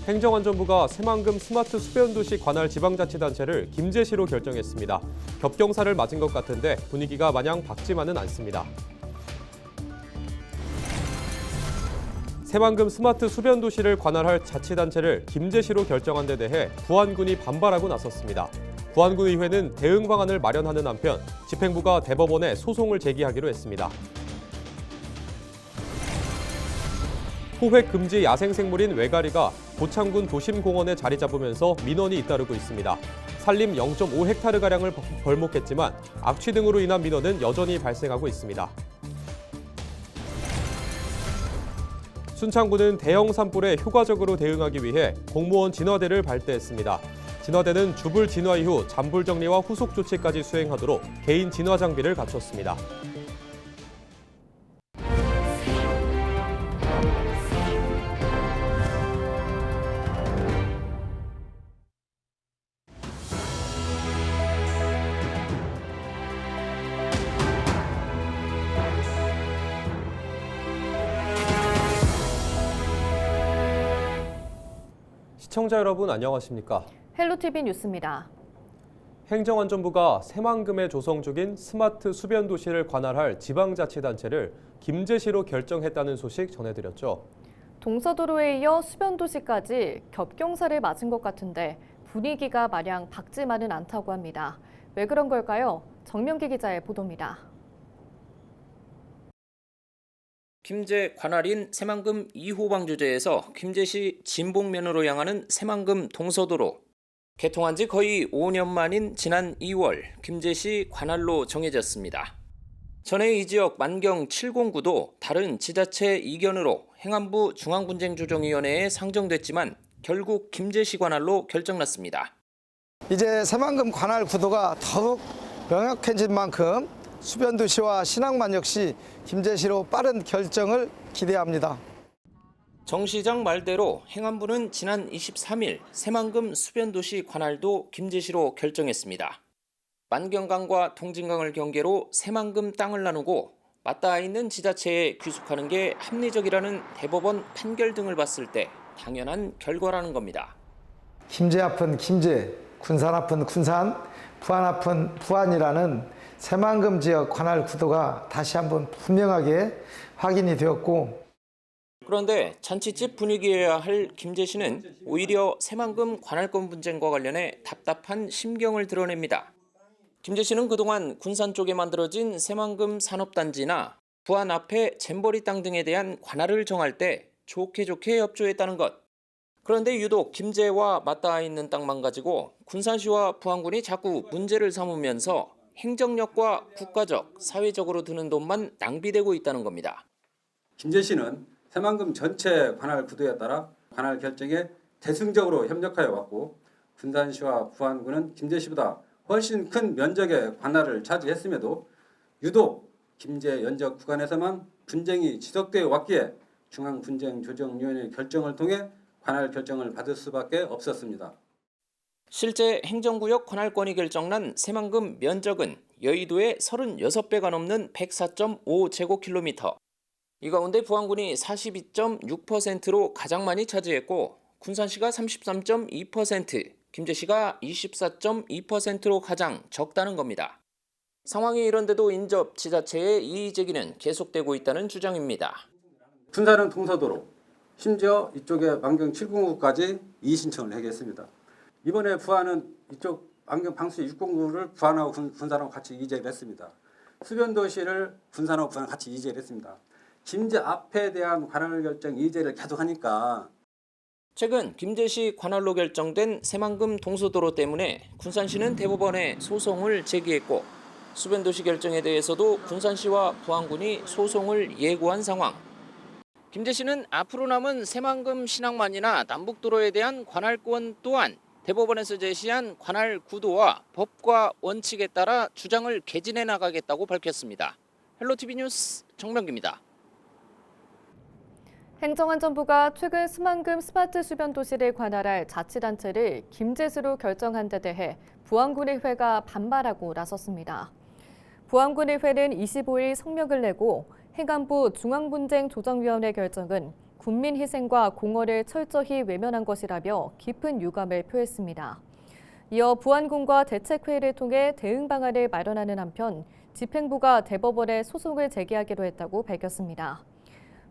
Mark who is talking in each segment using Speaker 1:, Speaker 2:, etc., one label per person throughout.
Speaker 1: 행정안전부가 새만금 스마트 수변도시 관할 지방자치단체를 김제시로 결정했습니다. 겹경사를 맞은 것 같은데 분위기가 마냥 밝지만은 않습니다. 새만금 스마트 수변도시를 관할할 자치단체를 김제시로 결정한 데 대해 부안군이 반발하고 나섰습니다. 부안군의회는 대응 방안을 마련하는 한편 집행부가 대법원에 소송을 제기하기로 했습니다. 포획 금지 야생생물인 외가리가 고창군 도심공원에 자리 잡으면서 민원이 잇따르고 있습니다. 산림 0.5헥타르가량을 벌목했지만 악취 등으로 인한 민원은 여전히 발생하고 있습니다. 순창군은 대형 산불에 효과적으로 대응하기 위해 공무원 진화대를 발대했습니다. 진화대는 주불 진화 이후 잔불 정리와 후속 조치까지 수행하도록 개인 진화 장비를 갖췄습니다. 시청자 여러분 안녕하십니까?
Speaker 2: 헬로티비 뉴스입니다.
Speaker 1: 행정안전부가 새만금에 조성 중인 스마트 수변도시를 관할할 지방자치단체를 김제시로 결정했다는 소식 전해드렸죠.
Speaker 2: 동서도로에 이어 수변도시까지 겹경사를 맞은 것 같은데 분위기가 마냥 밝지만은 않다고 합니다. 왜 그런 걸까요? 정명기 기자의 보도입니다.
Speaker 3: 김제 관할인 새만금 2호방 주제에서 김제시 진봉면으로 향하는 새만금 동서도로. 개통한 지 거의 5년 만인 지난 2월 김제시 관할로 정해졌습니다. 전에 이 지역 만경 709도 다른 지자체 이견으로 행안부 중앙분쟁조정위원회에 상정됐지만 결국 김제시 관할로 결정났습니다.
Speaker 4: 이제 새만금 관할 구도가 더욱 명확해진 만큼 수변도시와 신항만 역시 김제시로 빠른 결정을 기대합니다.
Speaker 3: 정 시장 말대로 행안부는 지난 23일 새만금 수변도시 관할도 김제시로 결정했습니다. 만경강과 동진강을 경계로 새만금 땅을 나누고 맞닿아 있는 지자체에 귀속하는 게 합리적이라는 대법원 판결 등을 봤을 때 당연한 결과라는 겁니다.
Speaker 4: 김제 앞은 김제, 군산 앞은 군산, 부안 앞은 부안이라는 새만금 지역 관할 구도가 다시 한번 분명하게 확인이 되었고,
Speaker 3: 그런데 잔치집 분위기여야 할 김제시는 오히려 새만금 관할권 분쟁과 관련해 답답한 심경을 드러냅니다. 김제시는 그동안 군산 쪽에 만들어진 새만금 산업단지나 부안 앞에 잼버리 땅 등에 대한 관할을 정할 때 좋게 협조했다는 것. 그런데 유독 김제와 맞닿아 있는 땅만 가지고 군산시와 부안군이 자꾸 문제를 삼으면서 행정력과 국가적, 사회적으로 드는 돈만 낭비되고 있다는 겁니다.
Speaker 5: 김제시는 새만금 전체 관할 구도에 따라 관할 결정에 대승적으로 협력하여 왔고 군산시와 부안군은 김제시보다 훨씬 큰 면적의 관할을 차지했음에도 유독 김제 연적 구간에서만 분쟁이 지속되어 왔기에 중앙분쟁조정위원회 결정을 통해 관할 결정을 받을 수밖에 없었습니다.
Speaker 3: 실제 행정구역 관할권이 결정난 새만금 면적은 여의도의 36배가 넘는 104.5제곱킬로미터. 이 가운데 부안군이 42.6%로 가장 많이 차지했고 군산시가 33.2%, 김제시가 24.2%로 가장 적다는 겁니다. 상황이 이런데도 인접 지자체의 이의 제기는 계속되고 있다는 주장입니다.
Speaker 5: 군산은 동서도로, 심지어 이쪽에 만경 709까지 이의 신청을 하겠습니다. 이번에 부안은 이쪽 만경 방수 609를 부안하고 군산하고 같이 이의제기를 했습니다. 수변도시를 군산하고 부안하고 같이 이의제기를 했습니다. 김제 앞에 대한 관할 결정 이의제기를 계속하니까
Speaker 3: 최근 김제시 관할로 결정된 새만금 동서도로 때문에 군산시는 대법원에 소송을 제기했고 수변도시 결정에 대해서도 군산시와 부안군이 소송을 예고한 상황. 김제시는 앞으로 남은 새만금 신항만이나 남북도로에 대한 관할권 또한 대법원에서 제시한 관할 구도와 법과 원칙에 따라 주장을 개진해 나가겠다고 밝혔습니다. 헬로티비 뉴스 정명기입니다.
Speaker 2: 행정안전부가 최근 새만금 스마트 수변도시를 관할할 자치단체를 김제시로 결정한 데 대해 부안군의회가 반발하고 나섰습니다. 부안군의회는 25일 성명을 내고 행안부 중앙분쟁조정위원회 결정은 군민 희생과 공허를 철저히 외면한 것이라며 깊은 유감을 표했습니다. 이어 부안군과 대책회의를 통해 대응 방안을 마련하는 한편 집행부가 대법원에 소송을 제기하기로 했다고 밝혔습니다.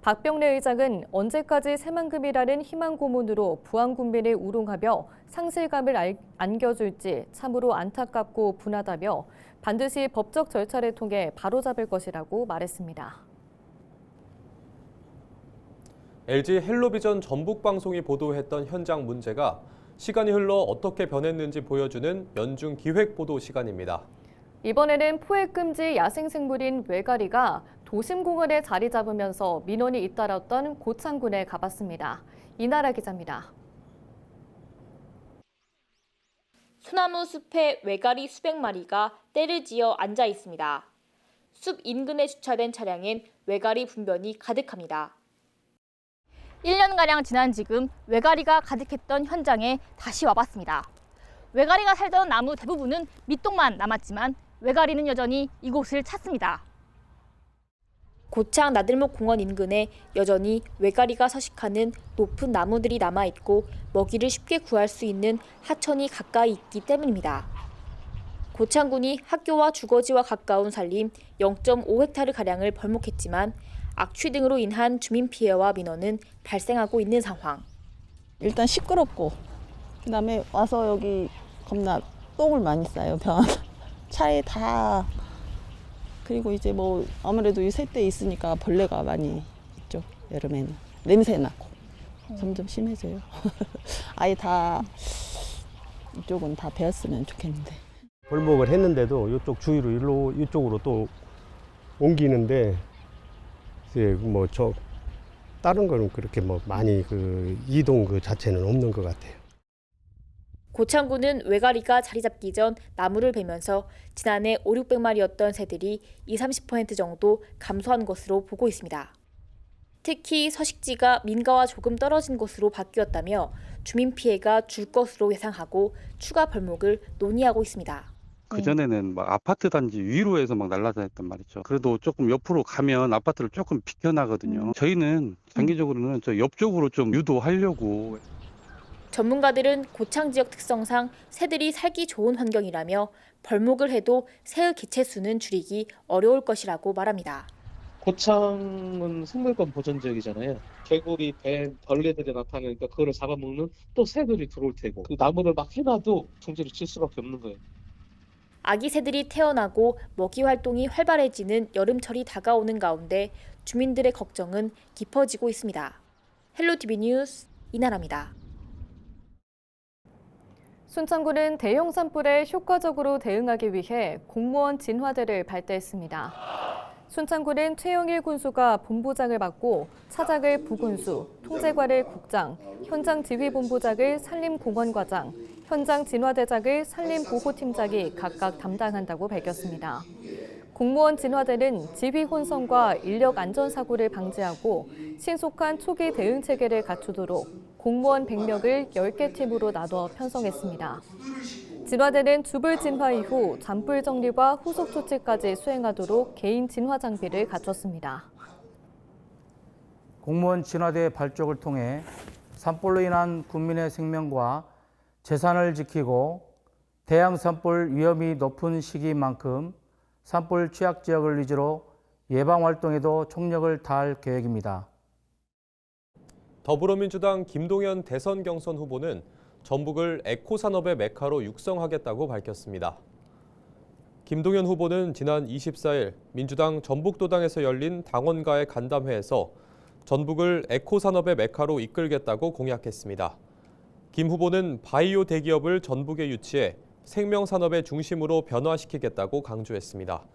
Speaker 2: 박병래 의장은 언제까지 새만금이라는 희망 고문으로 부안 군민을 우롱하며 상실감을 안겨줄지 참으로 안타깝고 분하다며 반드시 법적 절차를 통해 바로잡을 것이라고 말했습니다.
Speaker 1: LG 헬로비전 전북방송이 보도했던 현장 문제가 시간이 흘러 어떻게 변했는지 보여주는 연중 기획보도 시간입니다.
Speaker 2: 이번에는 포획금지 야생생물인 외가리가 도심공원에 자리 잡으면서 민원이 잇따랐던 고창군에 가봤습니다. 이나라 기자입니다.
Speaker 6: 소나무 숲에 외가리 수백 마리가 떼를 지어 앉아 있습니다. 숲 인근에 주차된 차량엔 외가리 분변이 가득합니다. 1년가량 지난 지금 외가리가 가득했던 현장에 다시 와봤습니다. 외가리가 살던 나무 대부분은 밑동만 남았지만 외가리는 여전히 이곳을 찾습니다. 고창 나들목 공원 인근에 여전히 외가리가 서식하는 높은 나무들이 남아있고 먹이를 쉽게 구할 수 있는 하천이 가까이 있기 때문입니다. 고창군이 학교와 주거지와 가까운 산림 0.5헥타르가량을 벌목했지만 악취 등으로 인한 주민 피해와 민원은 발생하고 있는 상황.
Speaker 7: 일단 시끄럽고 그다음에 와서 여기 겁나 똥을 많이 싸요. 병 차에 다. 그리고 이제 뭐 아무래도 이 새때 있으니까 벌레가 많이 있죠. 여름에는 냄새 나고 점점 심해져요. 아예 다 이쪽은 다 베었으면 좋겠는데.
Speaker 8: 벌목을 했는데도 이쪽 주위로 이쪽으로 또 옮기는데 이제 뭐 저 다른 거는 그렇게 뭐 많이 그 이동 그 자체는 없는 것 같아요.
Speaker 6: 고창군은 외가리가 자리 잡기 전 나무를 베면서 지난해 500~600마리였던 새들이 20~30% 정도 감소한 것으로 보고 있습니다. 특히 서식지가 민가와 조금 떨어진 곳으로 바뀌었다며 주민 피해가 줄 것으로 예상하고 추가 벌목을 논의하고 있습니다.
Speaker 9: 그전에는 막 아파트 단지 위로 해서 막 날아다녔단 말이죠. 그래도 조금 옆으로 가면 아파트를 조금 비켜나거든요. 저희는 장기적으로는 저 옆쪽으로 좀 유도하려고.
Speaker 6: 전문가들은 고창 지역 특성상 새들이 살기 좋은 환경이라며 벌목을 해도 새의 개체 수는 줄이기 어려울 것이라고 말합니다.
Speaker 10: 고창은 생물권 보전 지역이잖아요. 개구리, 뱀, 벌레들이 나타나니까 그거를 잡아먹는 또 새들이 들어올 테고 그 나무를 막 해놔도 둥지를 칠 수밖에 없는 거예요.
Speaker 6: 아기 새들이 태어나고 먹이 활동이 활발해지는 여름철이 다가오는 가운데 주민들의 걱정은 깊어지고 있습니다. 헬로티비 뉴스 이나라입니다.
Speaker 2: 순창군은 대형 산불에 효과적으로 대응하기 위해 공무원 진화대를 발대했습니다. 순창군은 최영일 군수가 본부장을 맡고 차장을 부군수, 통제관을 국장, 현장 지휘본부장을 산림공원과장, 현장 진화대장을 산림보호팀장이 각각 담당한다고 밝혔습니다. 공무원 진화대는 지휘 혼선과 인력 안전사고를 방지하고 신속한 초기 대응 체계를 갖추도록 공무원 100명을 10개 팀으로 나눠 편성했습니다. 진화대는 주불 진화 이후 잔불 정리와 후속 조치까지 수행하도록 개인 진화 장비를 갖췄습니다.
Speaker 11: 공무원 진화대 발족을 통해 산불로 인한 국민의 생명과 재산을 지키고 대양 산불 위험이 높은 시기인 만큼 산불 취약 지역을 위주로 예방 활동에도 총력을 다할 계획입니다.
Speaker 1: 더불어민주당 김동연 대선 경선 후보는 전북을 에코산업의 메카로 육성하겠다고 밝혔습니다. 김동연 후보는 지난 24일 민주당 전북도당에서 열린 당원과의 간담회에서 전북을 에코산업의 메카로 이끌겠다고 공약했습니다. 김 후보는 바이오 대기업을 전북에 유치해 생명산업의 중심으로 변화시키겠다고 강조했습니다.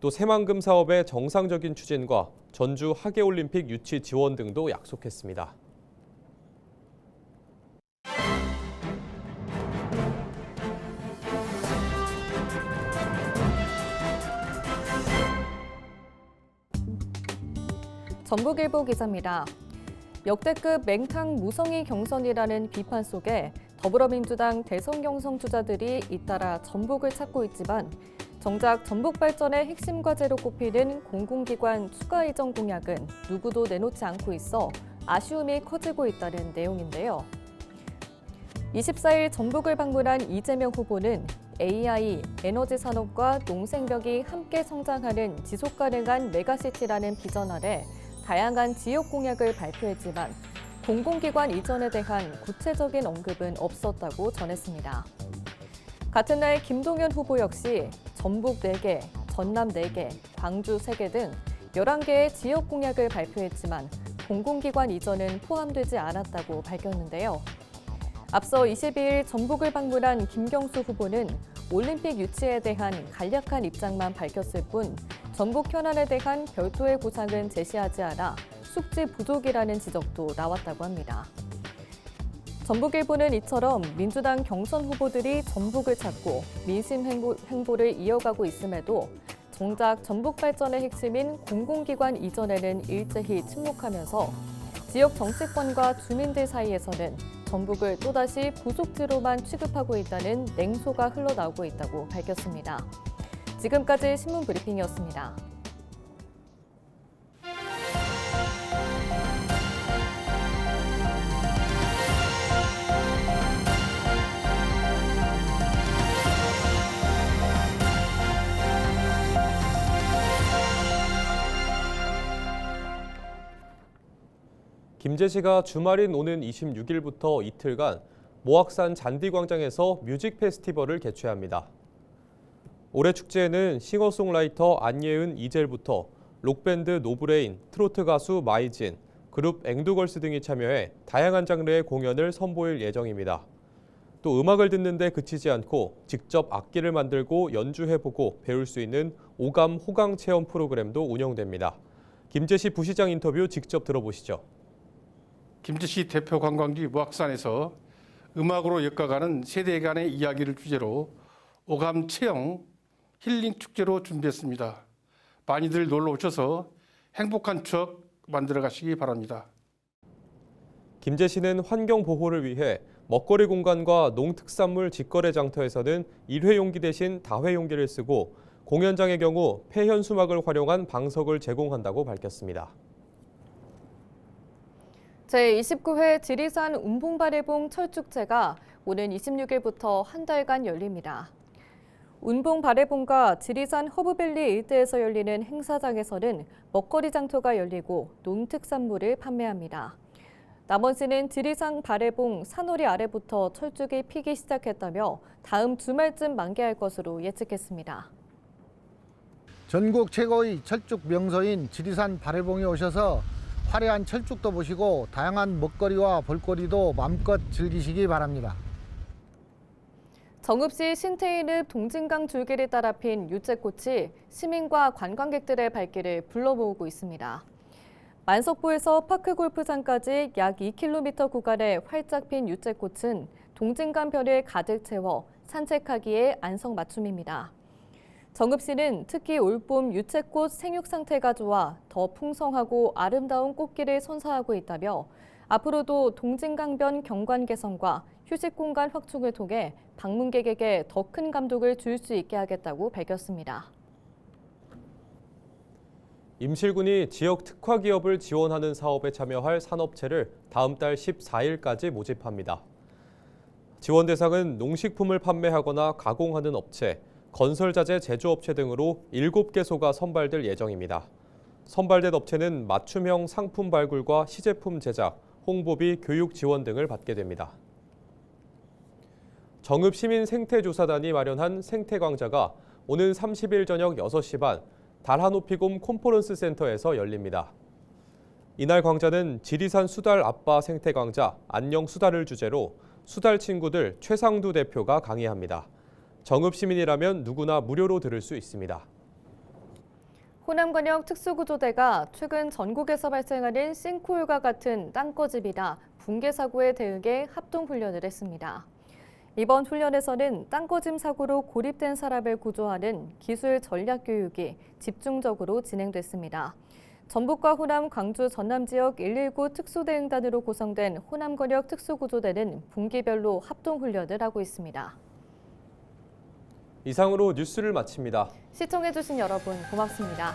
Speaker 1: 또 새만금 사업의 정상적인 추진과 전주 하계올림픽 유치 지원 등도 약속했습니다.
Speaker 2: 전북일보 기자입니다. 역대급 맹탕 무성의 경선이라는 비판 속에 더불어민주당 대선 경선 주자들이 잇따라 전북을 찾고 있지만 정작 전북 발전의 핵심 과제로 꼽히는 공공기관 추가 이전 공약은 누구도 내놓지 않고 있어 아쉬움이 커지고 있다는 내용인데요. 24일 전북을 방문한 이재명 후보는 AI, 에너지 산업과 농생명이 함께 성장하는 지속 가능한 메가시티라는 비전 아래 다양한 지역 공약을 발표했지만 공공기관 이전에 대한 구체적인 언급은 없었다고 전했습니다. 같은 날 김동연 후보 역시 전북 4개, 전남 4개, 광주 3개 등 11개의 지역 공약을 발표했지만 공공기관 이전은 포함되지 않았다고 밝혔는데요. 앞서 22일 전북을 방문한 김경수 후보는 올림픽 유치에 대한 간략한 입장만 밝혔을 뿐 전북 현안에 대한 별도의 구상은 제시하지 않아 숙지 부족이라는 지적도 나왔다고 합니다. 전북일보는 이처럼 민주당 경선 후보들이 전북을 찾고 민심 행보를 이어가고 있음에도 정작 전북 발전의 핵심인 공공기관 이전에는 일제히 침묵하면서 지역 정치권과 주민들 사이에서는 전북을 또다시 부속지로만 취급하고 있다는 냉소가 흘러나오고 있다고 밝혔습니다. 지금까지 신문 브리핑이었습니다.
Speaker 1: 김제시가 주말인 오는 26일부터 이틀간 모악산 잔디광장에서 뮤직 페스티벌을 개최합니다. 올해 축제에는 싱어송라이터 안예은, 이젤부터 록밴드 노브레인, 트로트 가수 마이진, 그룹 앵두걸스 등이 참여해 다양한 장르의 공연을 선보일 예정입니다. 또 음악을 듣는데 그치지 않고 직접 악기를 만들고 연주해보고 배울 수 있는 오감 호강 체험 프로그램도 운영됩니다. 김제시 부시장 인터뷰 직접 들어보시죠.
Speaker 12: 김제시 대표 관광지 모악산에서 음악으로 엮어가는 세대 간의 이야기를 주제로 오감 체험 힐링 축제로 준비했습니다. 많이들 놀러 오셔서 행복한 추억 만들어 가시기 바랍니다.
Speaker 1: 김제시는 환경 보호를 위해 먹거리 공간과 농특산물 직거래 장터에서는 일회용기 대신 다회용기를 쓰고 공연장의 경우 폐현 수막을 활용한 방석을 제공한다고 밝혔습니다.
Speaker 2: 제29회 지리산 운봉바래봉 철축제가 오는 26일부터 한 달간 열립니다. 운봉바래봉과 지리산 허브밸리 일대에서 열리는 행사장에서는 먹거리 장터가 열리고 농특산물을 판매합니다. 남원시는 지리산 바래봉 산오리 아래부터 철쭉이 피기 시작했다며 다음 주말쯤 만개할 것으로 예측했습니다.
Speaker 13: 전국 최고의 철쭉 명소인 지리산 바래봉에 오셔서 화려한 철쭉도 보시고 다양한 먹거리와 볼거리도 마음껏 즐기시기 바랍니다.
Speaker 2: 정읍시 신태인읍 동진강 줄기를 따라 핀 유채꽃이 시민과 관광객들의 발길을 불러모으고 있습니다. 만석포에서 파크골프장까지 약 2km 구간에 활짝 핀 유채꽃은 동진강 변을 가득 채워 산책하기에 안성맞춤입니다. 정읍시는 특히 올봄 유채꽃 생육 상태가 좋아 더 풍성하고 아름다운 꽃길을 선사하고 있다며 앞으로도 동진강변 경관 개선과 휴식 공간 확충을 통해 방문객에게 더 큰 감동을 줄 수 있게 하겠다고 밝혔습니다.
Speaker 1: 임실군이 지역 특화 기업을 지원하는 사업에 참여할 산업체를 다음 달 14일까지 모집합니다. 지원 대상은 농식품을 판매하거나 가공하는 업체, 건설자재 제조업체 등으로 7개소가 선발될 예정입니다. 선발된 업체는 맞춤형 상품 발굴과 시제품 제작, 홍보비, 교육 지원 등을 받게 됩니다. 정읍시민생태조사단이 마련한 생태광자가 오는 30일 저녁 6시 반 달하노피곰 콘퍼런스 센터에서 열립니다. 이날 광자는 지리산 수달 아빠 생태광자 안녕 수달을 주제로 수달 친구들 최상두 대표가 강의합니다. 정읍시민이라면 누구나 무료로 들을 수 있습니다.
Speaker 2: 호남권역 특수구조대가 최근 전국에서 발생하는 싱크홀과 같은 땅꺼짐이나 붕괴 사고에 대응해 합동훈련을 했습니다. 이번 훈련에서는 땅꺼짐 사고로 고립된 사람을 구조하는 기술 전략 교육이 집중적으로 진행됐습니다. 전북과 호남, 광주, 전남 지역 119 특수대응단으로 구성된 호남권역 특수구조대는 분기별로 합동훈련을 하고 있습니다.
Speaker 1: 이상으로 뉴스를 마칩니다.
Speaker 2: 시청해주신 여러분 고맙습니다.